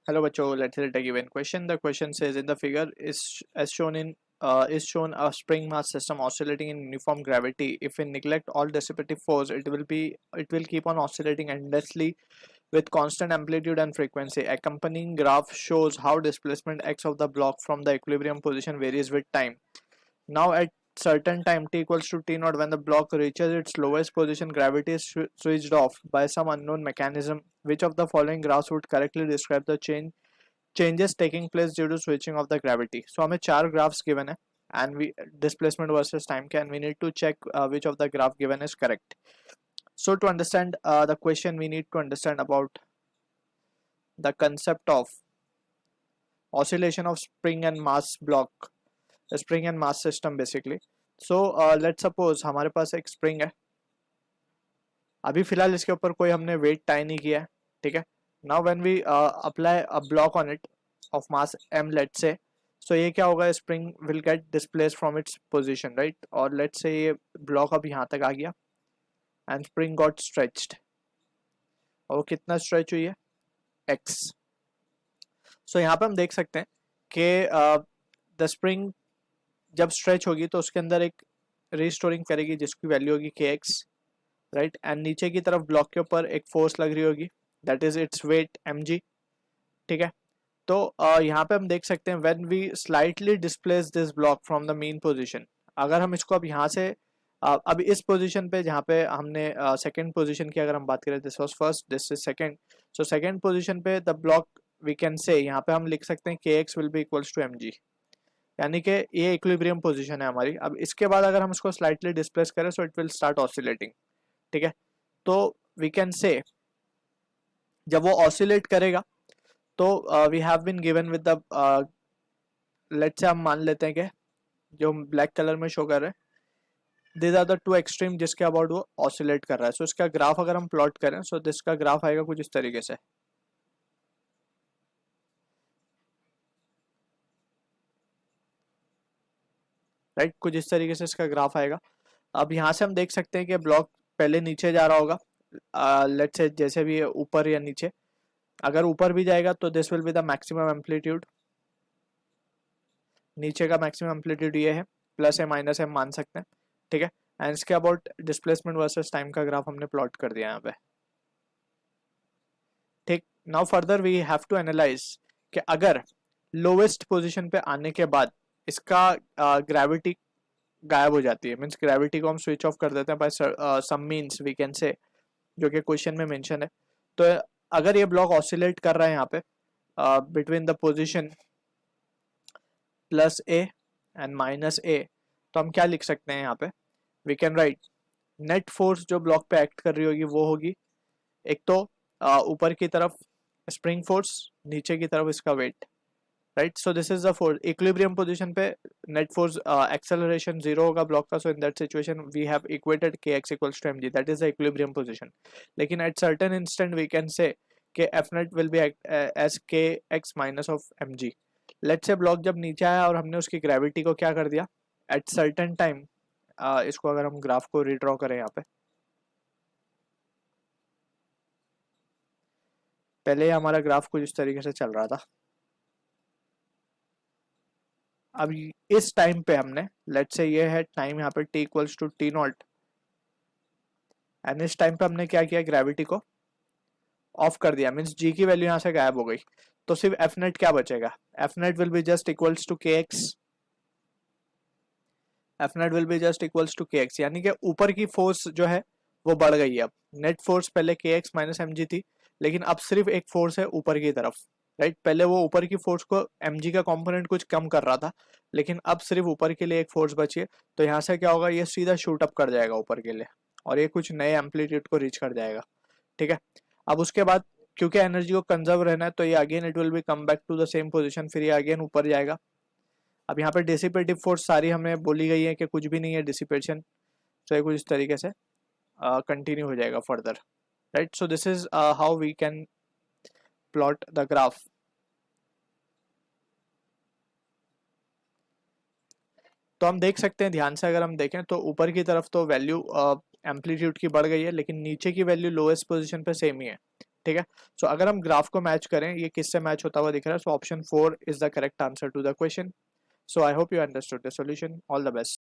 Hello, Bacho. Let's take a given question. The question says in the figure is as shown in is shown a spring mass system oscillating in uniform gravity. If we neglect all dissipative force, it will keep on oscillating endlessly with constant amplitude and frequency. Accompanying graph shows how displacement x of the block from the equilibrium position varies with time. Now at certain time t equals to t naught, when the block reaches its lowest position, gravity is switched off by some unknown mechanism. Which of the following graphs would correctly describe the changes taking place due to switching of the gravity? So हमें चार graphs given है and we displacement versus time के, and we need to check which of the graph given is correct. So to understand the question, we need to understand about the concept of oscillation of spring and mass block, spring and mass system basically. So let's suppose हमारे पास एक spring है, अभी फिलहाल इसके ऊपर कोई हमने wait tie नहीं किया है, ठीक है. Now when we apply a block on it of mass m, let's say, so ये क्या होगा, spring will get displace from its position, right. और लेट्स से ये ब्लॉक अब यहाँ तक आ गया एंड स्प्रिंग गॉट स्ट्रेच्ड, और वो कितना स्ट्रेच हुई है, x. सो यहाँ पे हम देख सकते हैं कि द स्प्रिंग जब स्ट्रेच होगी तो उसके अंदर एक रिस्टोरिंग करेगी जिसकी वैल्यू होगी kx, राइट. एंड नीचे की तरफ ब्लॉक के ऊपर एक फोर्स लग रही होगी, that is its weight mg, ठीक है. तो यहाँ पे हम देख सकते हैं when we slightly displace this block from the mean position, अगर हम इसको अब यहाँ से अब इस पोजीशन पे जहाँ पे हमने सेकंड पोजीशन की अगर हम बात करें, this was first, this is second, so second position पे the block we can say, यहाँ पे हम लिख सकते हैं kx will be equals to mg, यानी कि ये इक्विलिब्रियम पोजीशन है हमारी. अब इसके बाद अगर हम इसको स्लाइटली डिस्प्लेस करें so it will start oscillating, ठीक है. तो वी कैन से जब वो ऑसिलेट करेगा तो we have been given with the, let's say हम मान लेते हैं कि जो ब्लैक कलर में शो कर रहे हैं, this are the two extreme जिसके अबाउट वो ऑसिलेट कर रहा है. सो इसका ग्राफ अगर हम प्लॉट करें सो दिस का ग्राफ आएगा कुछ इस तरीके से, राइट. कुछ इस तरीके से इसका ग्राफ आएगा. अब यहाँ से हम देख सकते हैं कि ब्लॉक पहले नीचे जा रहा होगा, लेट्स से जैसे भी ऊपर या नीचे, अगर ऊपर भी जाएगा तो this will be the maximum amplitude, नीचे का मैक्सिमम एम्पलीट्यूड ये है, प्लस है माइनस है मान सकते हैं, ठीक है. एंड इसके अबाउट डिस्प्लेसमेंट वर्सेस टाइम का ग्राफ हमने प्लॉट कर दिया यहाँ पे, ठीक. Now further we have to analyse कि अगर लोवेस्ट पोजीशन पे आने के बाद इसका ग्रेविटी गायब हो जाती है, मीन्स ग्रेविटी को हम स्विच ऑफ कर देते हैं by some means we can say, जो कि क्वेश्चन में मेंशन है. तो अगर ये ब्लॉक ऑसिलेट कर रहा है यहाँ पे between the position plus A and minus A, तो हम क्या लिख सकते हैं यहाँ पे, we can write net force जो ब्लॉक पे एक्ट कर रही होगी वो होगी एक तो ऊपर की तरफ स्प्रिंग फोर्स, नीचे की तरफ इसका weight, right. So this is the force equilibrium position पे नेट फोर्स एक्सेलरेशन जीरो होगा ब्लॉक का. So in that situation we have equated kx equals to mg, that is the equilibrium position. लेकिन at certain instant we can say कि F net will be as kx minus of mg. Let's say block जब नीचे आया और हमने उसकी gravity को क्या कर दिया एट सर्टेन टाइम, इसको अगर हम ग्राफ को रिड्रॉ करें यहाँ पे, पहले हमारा ग्राफ कुछ इस तरीके से चल रहा था. अब इस टाइम पे हमने लेट्स से ये है टाइम यहाँ पे t equals to T naught, and इस टाइम पे हमने क्या किया, ग्रेविटी को ऑफ कर दिया, मीन्स g की वैल्यू यहाँ से गायब हो गई. तो सिर्फ एफ नेट क्या बचेगा, F net will be just equals to kx, F net will be just equals to kx, यानी कि ऊपर की फोर्स जो है वो बढ़ गई है. अब नेट फोर्स पहले kx माइनस mg थी, लेकिन अब सिर्फ एक फोर्स है ऊपर की तरफ, राइट. पहले वो ऊपर की फोर्स को mg का कंपोनेंट कुछ कम कर रहा था, लेकिन अब सिर्फ ऊपर के लिए एक फोर्स बची है. तो यहाँ से क्या होगा, ये सीधा शूट अप कर जाएगा ऊपर के लिए और ये कुछ नए एम्पलीट्यूड को रीच कर जाएगा, ठीक है. अब उसके बाद क्योंकि एनर्जी को कंजर्व रहना है तो ये again it will be come back to the same position, फिर ये अगेन ऊपर जाएगा. अब यहाँ पे डिसिपेटिव फोर्स सारी हमें बोली गई है कि कुछ भी नहीं है डिसिपेशन, तो ये कुछ इस तरीके से कंटिन्यू हो जाएगा further, right. So this is how we can plot the graph. तो हम देख सकते हैं ध्यान से, अगर हम देखें तो ऊपर की तरफ तो वैल्यू एम्पलीट्यूड की बढ़ गई है, लेकिन नीचे की वैल्यू लोएस्ट पोजीशन पे सेम ही है, ठीक है। सो अगर हम ग्राफ को मैच करें, ये किससे मैच होता हुआ दिख रहा है, so option 4 is the correct answer to the question. So I hope you understood the solution. All the best.